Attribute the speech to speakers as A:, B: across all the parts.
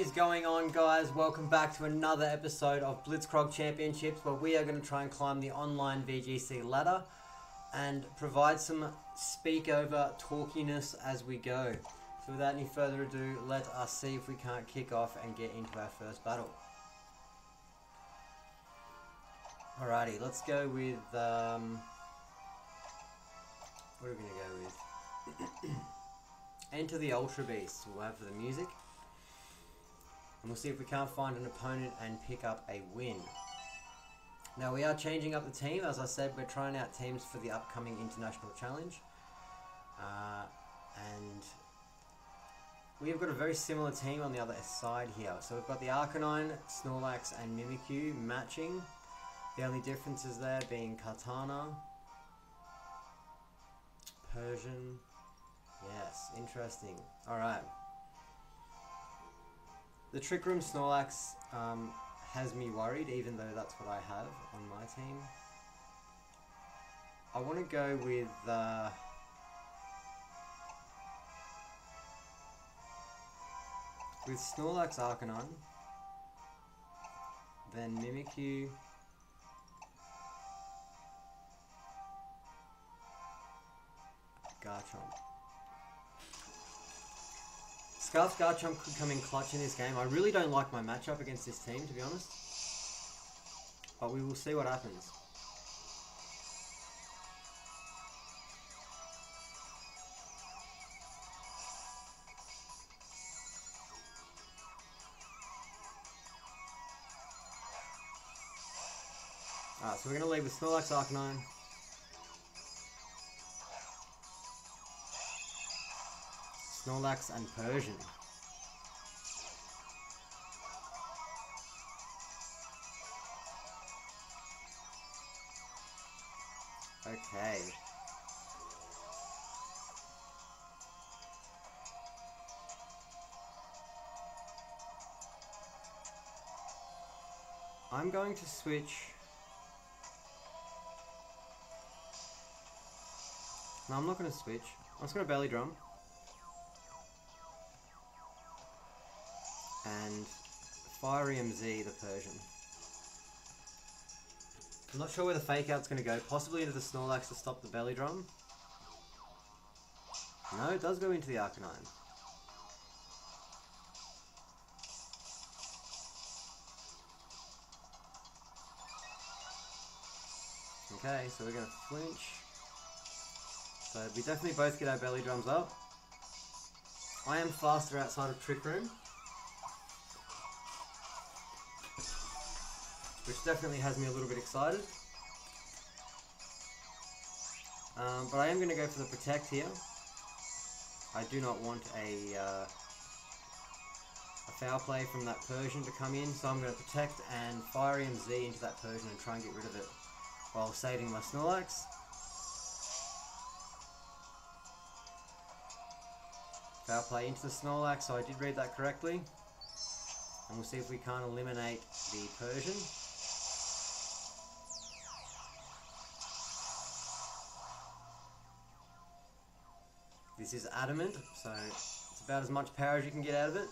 A: is going on, guys? Welcome back to another episode of Blitzkrog Championships, where we are going to try and climb the online VGC ladder and provide some speak-over talkiness as we go. So without any further ado, let us see if we can't kick off and get into our first battle. Alrighty, let's go with... what are we going to go with? Enter the Ultra Beast, we'll have for the music. And we'll see if we can't find an opponent and pick up a win. Now we are changing up the team. As I said, we're trying out teams for the upcoming International Challenge. And we have got a very similar team on the other side here. So we've got the Arcanine, Snorlax and Mimikyu matching. The only differences there being Katana, Persian. Yes, interesting. Alright. The Trick Room Snorlax has me worried, even though that's what I have on my team. I want to go with Snorlax Arcanine, then Mimikyu, Garchomp. Scarf Garchomp could come in clutch in this game. I really don't like my matchup against this team, to be honest. But we will see what happens. Alright, so we're going to leave with Snorlax Arcanine. Snorlax and Persian. Okay. I'm going to switch. No, I'm not going to switch. I'm just going to belly drum. And Fiery MZ, the Persian. I'm not sure where the fake out's going to go. Possibly into the Snorlax to stop the belly drum. No, it does go into the Arcanine. Okay, so we're going to flinch. So we definitely both get our belly drums up. I am faster outside of Trick Room, which definitely has me a little bit excited. But I am going to go for the Protect here. I do not want a foul play from that Persian to come in, so I'm going to Protect and Fire MZ into that Persian and try and get rid of it while saving my Snorlax. Foul play into the Snorlax, so I did read that correctly. And we'll see if we can't eliminate the Persian. This is adamant, so it's about as much power as you can get out of it.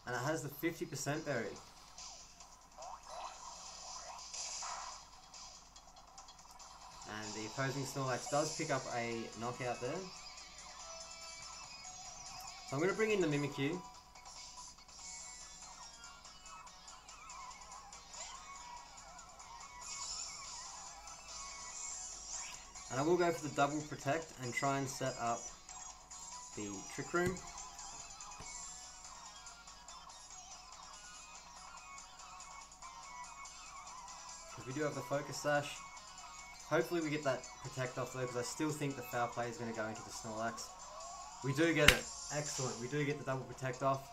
A: And it has the 50% berry. And the opposing Snorlax does pick up a knockout there. So I'm going to bring in the Mimikyu. And I will go for the double Protect and try and set up the Trick Room. Because we do have the Focus Sash. Hopefully we get that Protect off though, because I still think the foul play is going to go into the Snorlax. We do get it. Excellent. We do get the double Protect off.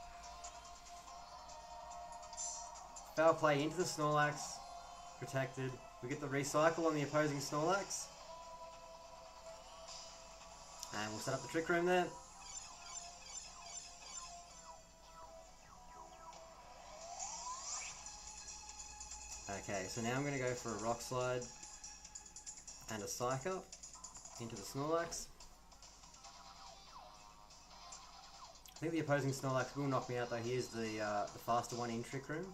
A: Foul play into the Snorlax. Protected. We get the Recycle on the opposing Snorlax. And we'll set up the Trick Room there. Okay, so now I'm going to go for a Rock Slide and a Psych Up into the Snorlax. I think the opposing Snorlax will knock me out though. Here's the faster one in Trick Room.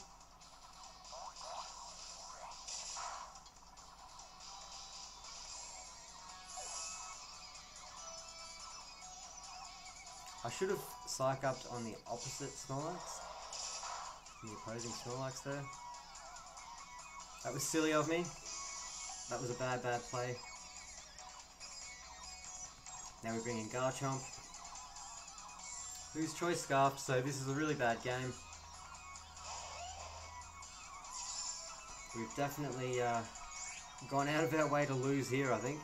A: I should have Psych Upped on the opposite Snorlax. The opposing Snorlax there. That was silly of me. That was a bad play. Now we bring in Garchomp. Who's Choice Scarfed, so this is a really bad game. We've definitely gone out of our way to lose here, I think.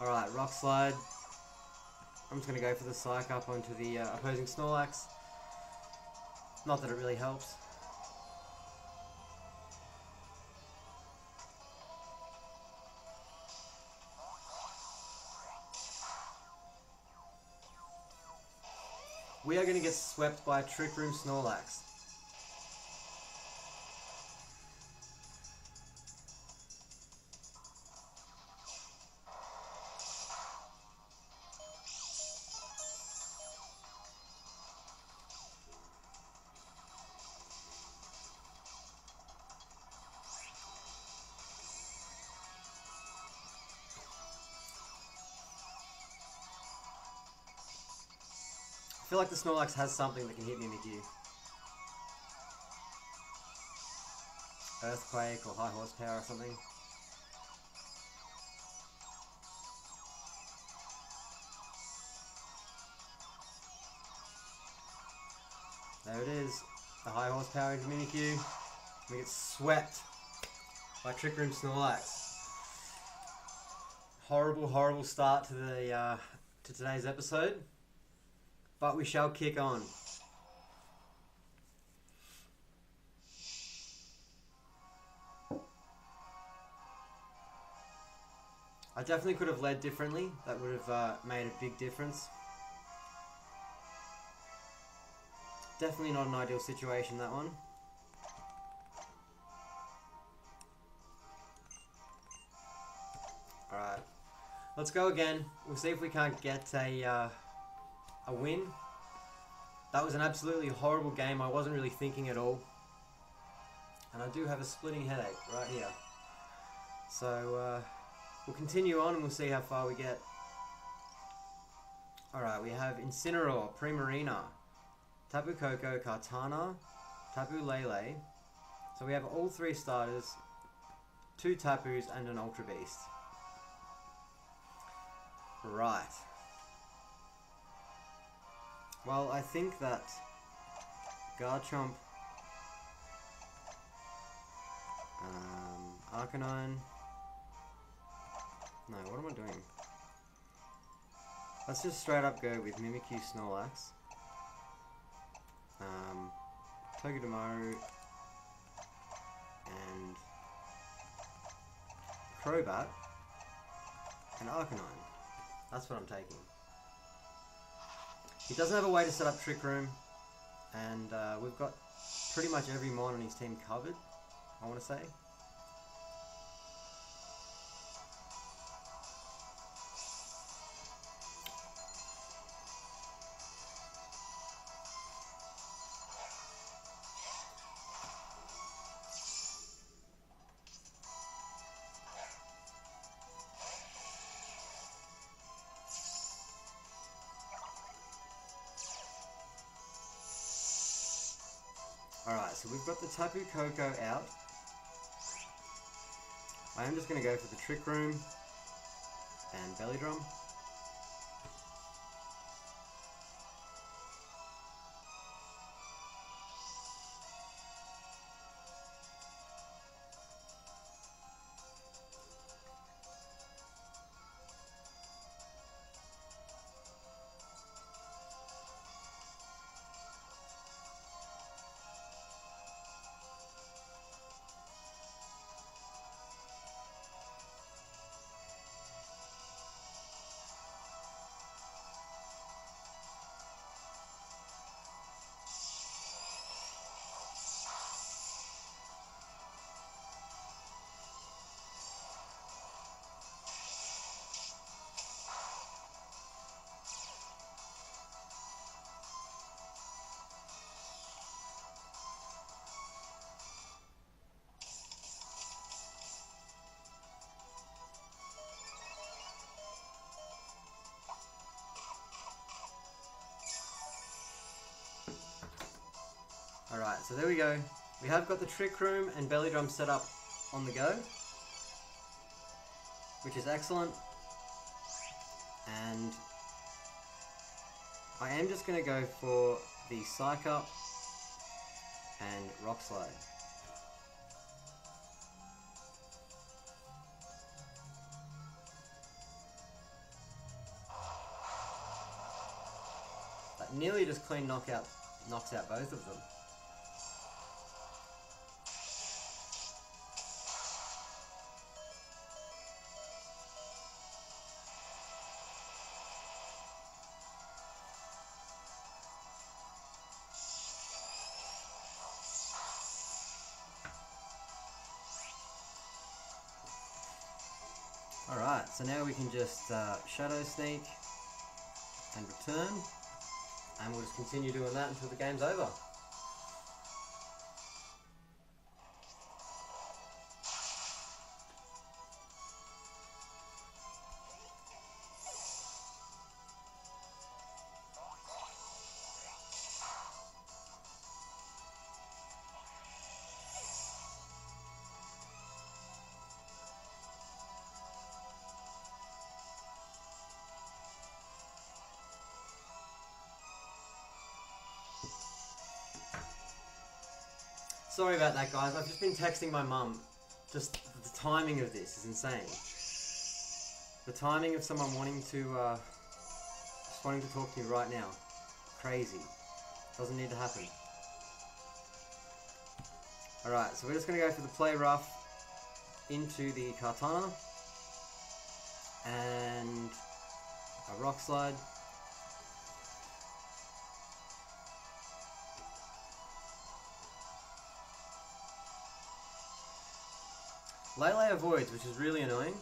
A: Alright, Rock Slide. I'm just going to go for the Psych Up onto the opposing Snorlax. Not that it really helps. We are going to get swept by a Trick Room Snorlax. I feel like the Snorlax has something that can hit Mimikyu. Earthquake or High Horsepower or something. There it is. The High Horsepower into Mimikyu. We get swept by Trick Room Snorlax. Horrible start to the to today's episode. But we shall kick on. I definitely could have led differently. That would have made a big difference. Definitely not an ideal situation, that one. Alright. Let's go again. We'll see if we can't get a win. That was an absolutely horrible game. I wasn't really thinking at all. And I do have a splitting headache right here. So we'll continue on and we'll see how far we get. Alright, we have Incineroar, Primarina, Tapu Koko, Kartana, Tapu Lele. So we have all three starters, 2 Tapus and an Ultra Beast. Right. Well, I think that Garchomp, Arcanine. No, what am I doing? Let's just straight up go with Mimikyu, Snorlax, Togedemaru, and Crobat, and Arcanine. That's what I'm taking. He doesn't have a way to set up Trick Room, and we've got pretty much every mon on his team covered, I want to say. Alright, so we've got the Tapu Koko out. I am just going to go for the Trick Room and Belly Drum. Alright, so there we go. We have got the Trick Room and Belly Drum set up on the go, which is excellent. And I am just going to go for the Psych Up and Rock Slide. That nearly just clean knocks out both of them. Alright, so now we can just Shadow Sneak and return, and we'll just continue doing that until the game's over. Sorry about that, guys. I've just been texting my mum. Just the timing of this is insane. The timing of someone wanting to just wanting to talk to me right now. Crazy. Doesn't need to happen. Alright, so we're just going to go for the play rough into the Katana and a Rock Slide. Lele avoids, which is really annoying.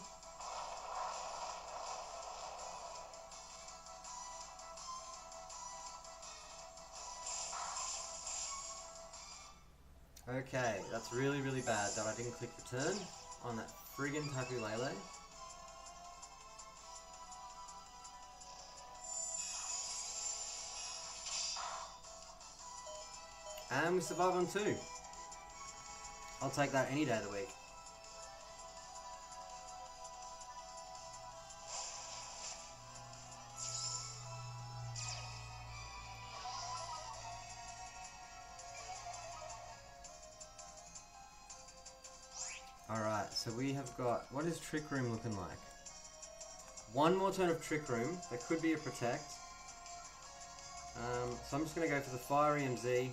A: Okay, that's really, really bad that I didn't click return on that friggin' Tapu Lele. And we survive on 2. I'll take that any day of the week. Alright, so we have got... What is Trick Room looking like? One more turn of Trick Room. There could be a Protect. So I'm just going to go for the Fire EMZ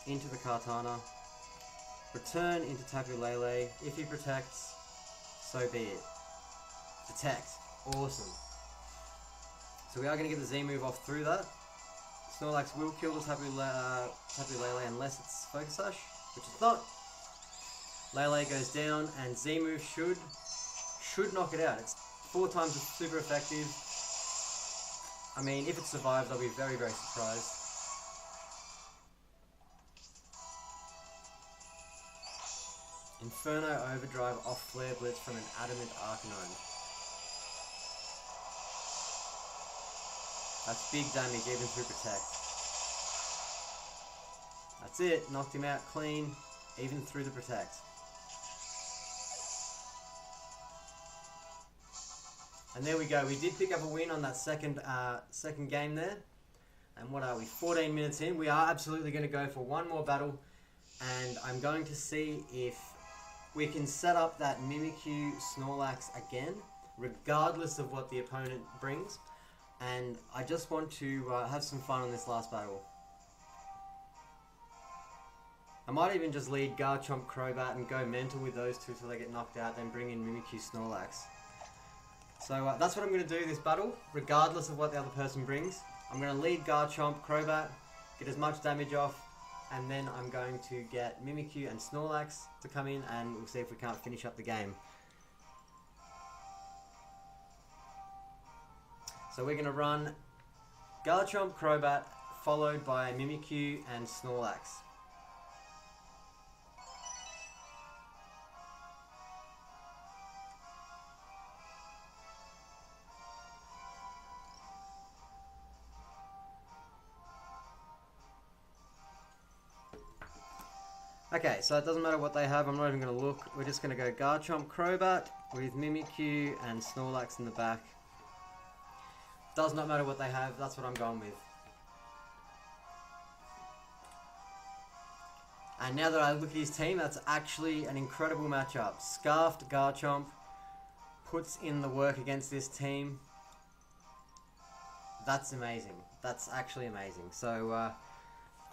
A: into the Katana. Return into Tapu Lele. If he protects, so be it. Detect. Awesome. So we are going to get the Z move off through that. Snorlax will kill the Tapu Lele unless it's Focus Sash, which it's not. Lele goes down, and Z move should knock it out. It's 4 times super effective. I mean, if it survives, I'll be very, very surprised. Inferno Overdrive off Flare Blitz from an Adamant Arcanine. That's big damage even through Protect. That's it, knocked him out clean, even through the Protect. And there we go, we did pick up a win on that second game there. And what are we, 14 minutes in? We are absolutely going to go for one more battle. And I'm going to see if we can set up that Mimikyu Snorlax again, regardless of what the opponent brings. And I just want to have some fun on this last battle. I might even just lead Garchomp, Crobat and go mental with those two till they get knocked out, then bring in Mimikyu Snorlax. So that's what I'm going to do this battle, regardless of what the other person brings. I'm going to lead Garchomp, Crobat, get as much damage off, and then I'm going to get Mimikyu and Snorlax to come in, and we'll see if we can't finish up the game. So we're going to run Garchomp, Crobat, followed by Mimikyu and Snorlax. Okay, so it doesn't matter what they have. I'm not even going to look. We're just going to go Garchomp Crobat with Mimikyu and Snorlax in the back. Does not matter what they have. That's what I'm going with. And now that I look at his team, that's actually an incredible matchup. Scarfed Garchomp puts in the work against this team. That's amazing. That's actually amazing. So,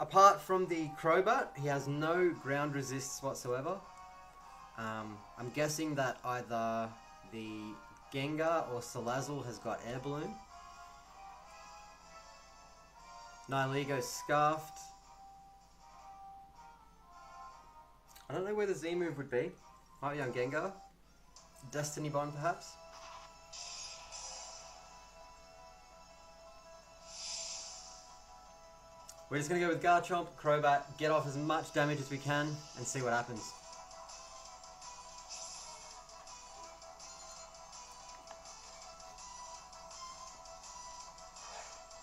A: apart from the Crobat, he has no ground resists whatsoever. I'm guessing that either the Gengar or Salazzle has got Air Balloon. Nihilego Scarfed. I don't know where the Z move would be. Might be on Gengar. Destiny Bond, perhaps. We're just going to go with Garchomp, Crobat, get off as much damage as we can, and see what happens.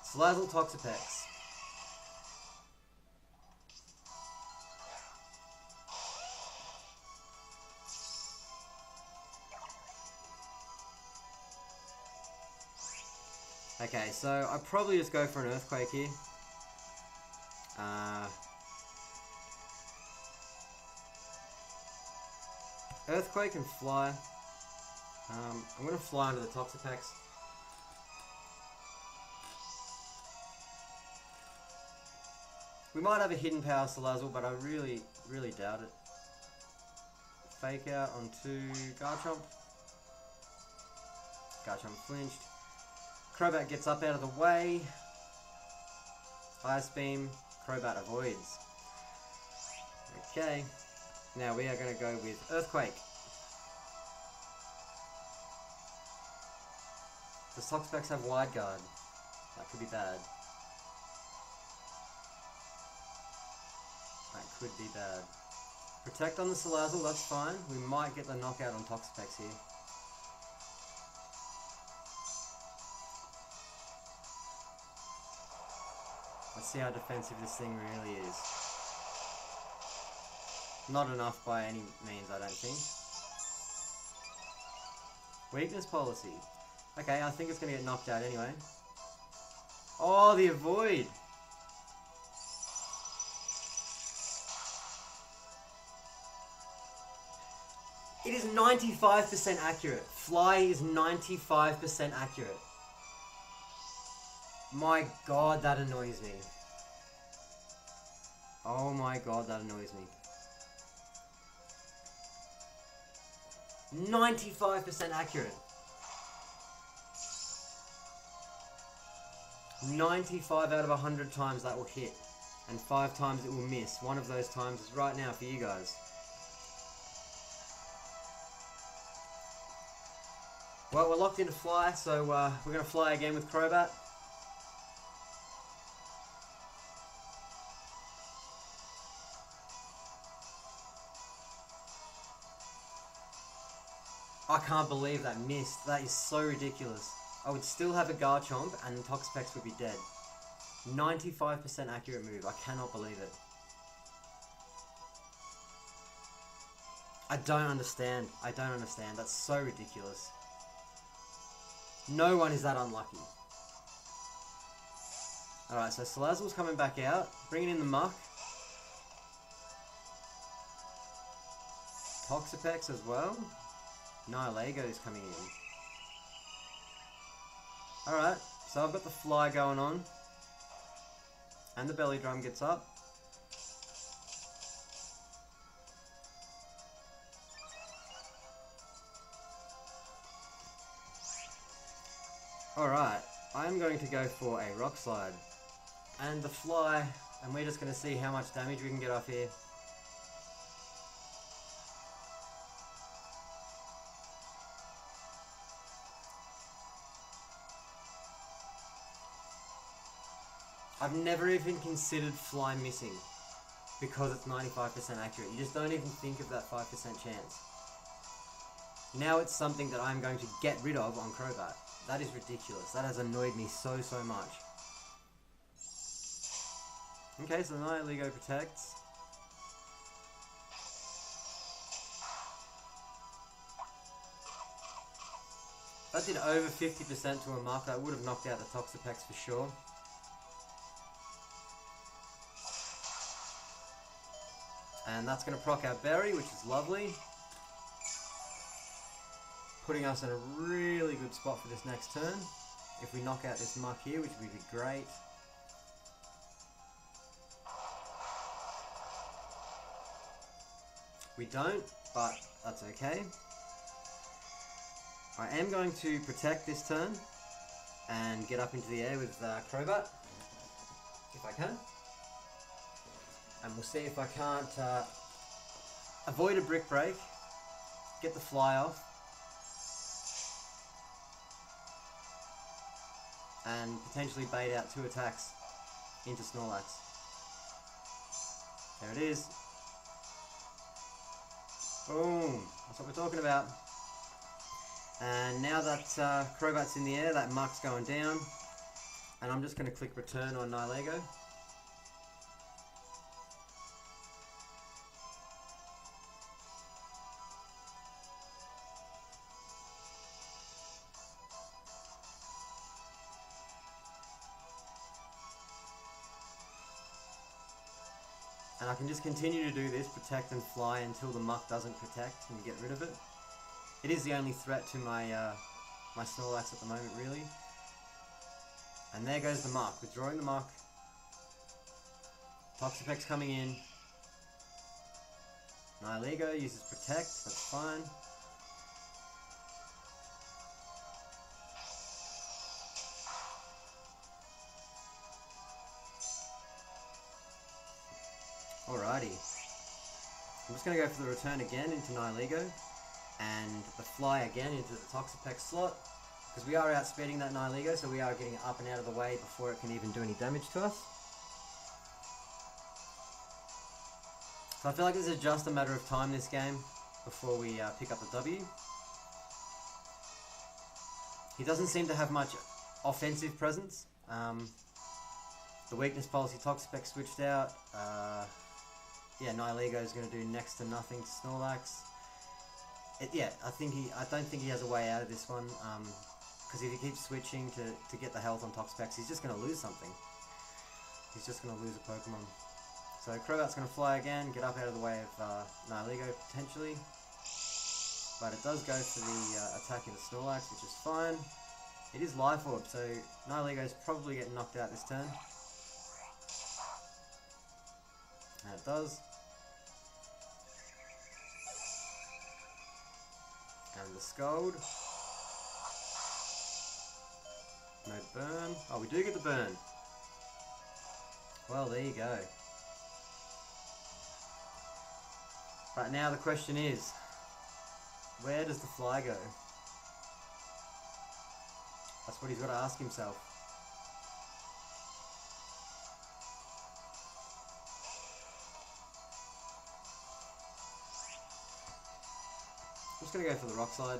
A: Salazzle Toxapex. Okay, so I'll probably just go for an Earthquake here. Earthquake and Fly. I'm going to fly under the Toxapex. We might have a hidden power Salazzle, but I really, really doubt it. Fake out onto Garchomp. Garchomp flinched. Crobat gets up out of the way. Ice Beam. Crobat avoids. Okay. Now we are going to go with Earthquake. Does Toxapex have Wide Guard? That could be bad. That could be bad. Protect on the Salazzle, that's fine. We might get the knockout on Toxapex here. Let's see how defensive this thing really is. Not enough by any means, I don't think. Weakness policy. Okay, I think it's going to get knocked out anyway. Oh, the avoid! It is 95% accurate. Fly is 95% accurate. My god, that annoys me. Oh my god, that annoys me. 95% accurate. 95 out of 100 times that will hit. And 5 times it will miss. One of those times is right now for you guys. Well, we're locked into Fly, so we're going to fly again with Crobat. I can't believe that missed. That is so ridiculous. I would still have a Garchomp and Toxapex would be dead. 95% accurate move. I cannot believe it. I don't understand. I don't understand. That's so ridiculous. No one is that unlucky. Alright, so Salazzle's coming back out. Bringing in the Muck. Toxapex as well. Nihilego's coming in. Alright, so I've got the Fly going on. And the Belly Drum gets up. Alright, I'm going to go for a Rock Slide. And the Fly, and we're just going to see how much damage we can get off here. I've never even considered Fly missing because it's 95% accurate. You just don't even think of that 5% chance. Now it's something that I'm going to get rid of on Crobat. That is ridiculous. That has annoyed me so much. Okay, so Nihilego protects. That did over 50% to a Muck. That would have knocked out the Toxapex for sure. And that's going to proc our Berry, which is lovely. Putting us in a really good spot for this next turn. If we knock out this Muck here, which would be great. We don't, but that's okay. I am going to protect this turn and get up into the air with Crobat, if I can. And we'll see if I can't avoid a Brick Break, get the fly off, and potentially bait out 2 attacks into Snorlax. There it is. Boom! That's what we're talking about. And now that Crobat's in the air, that Muck's going down. And I'm just going to click return on Nihilego. And I can just continue to do this, protect and fly until the Muck doesn't protect and get rid of it. It is the only threat to my my Snorlax at the moment, really. And there goes the Muck, withdrawing the Muck. Toxapex coming in. Nihilego uses Protect, that's fine. Alrighty. I'm just going to go for the return again into Nihilego. And the fly again into the Toxapex slot. Because we are outspeeding that Nihilego, so we are getting up and out of the way before it can even do any damage to us. So I feel like this is just a matter of time this game before we pick up the W. He doesn't seem to have much offensive presence. The weakness policy Toxapex switched out. Yeah, Nihilego is going to do next to nothing to Snorlax. Yeah, I don't think he has a way out of this one. Because if he keeps switching to get the health on Toxapex, he's just going to lose something. He's just going to lose a Pokemon. So Crobat's going to fly again, get up out of the way of Nihilego potentially. But it does go for the attack into Snorlax, which is fine. It is Life Orb, so Nihilego's probably getting knocked out this turn. And it does. And the Scald. No burn. Oh, we do get the burn. Well, there you go. Right, now the question is, where does the fly go? That's what he's got to ask himself. I'm just going to go for the Rock Slide.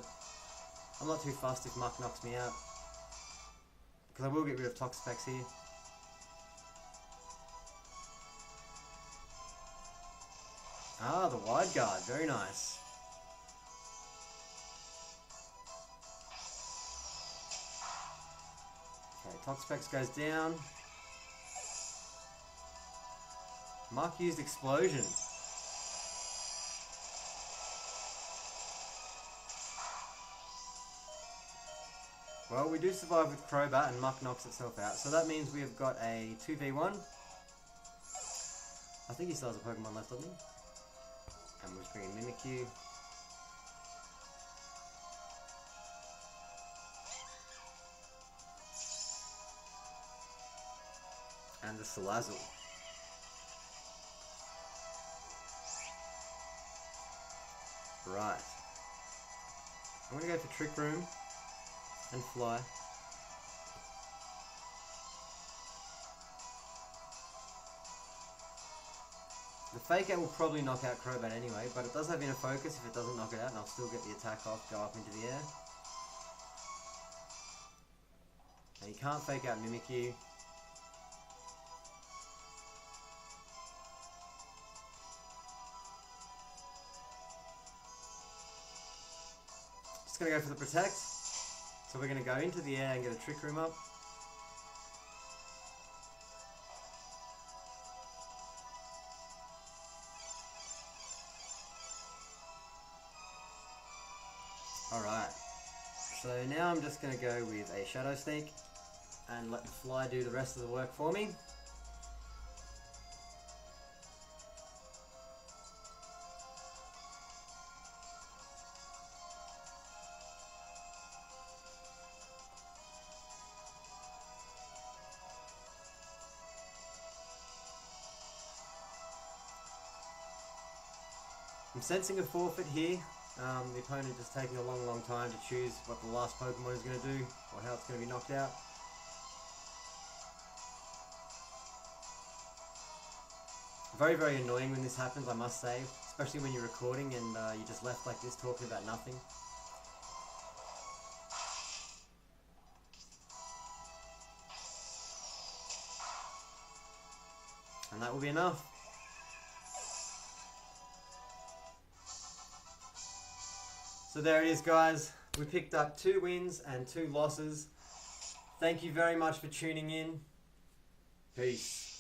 A: I'm not too fussed if Muck knocks me out, because I will get rid of Toxapex here. Ah, the Wide Guard, very nice. Okay, Toxapex goes down. Muck used Explosion. Well, we do survive with Crobat and Muck knocks itself out, so that means we have got a 2v1. I think he still has a Pokemon left, doesn't he? And we'll just bring in Mimikyu. And the Salazzle. Right. I'm going to go for Trick Room and Fly. The Fake Out will probably knock out Crobat anyway, but it does have Inner Focus if it doesn't knock it out, and I'll still get the attack off, go up into the air. And you can't Fake Out Mimikyu. Just gonna go for the Protect So we're going to go into the air and get a Trick Room up. Alright, so now I'm just going to go with a Shadow Sneak and let the fly do the rest of the work for me. I'm sensing a forfeit here. The opponent just taking a long time to choose what the last Pokemon is going to do or how it's going to be knocked out. Very annoying when this happens, I must say, especially when you're recording and you're just left like this talking about nothing. And that will be enough. So there it is, guys. We picked up 2 wins and 2 losses. Thank you very much for tuning in. Peace.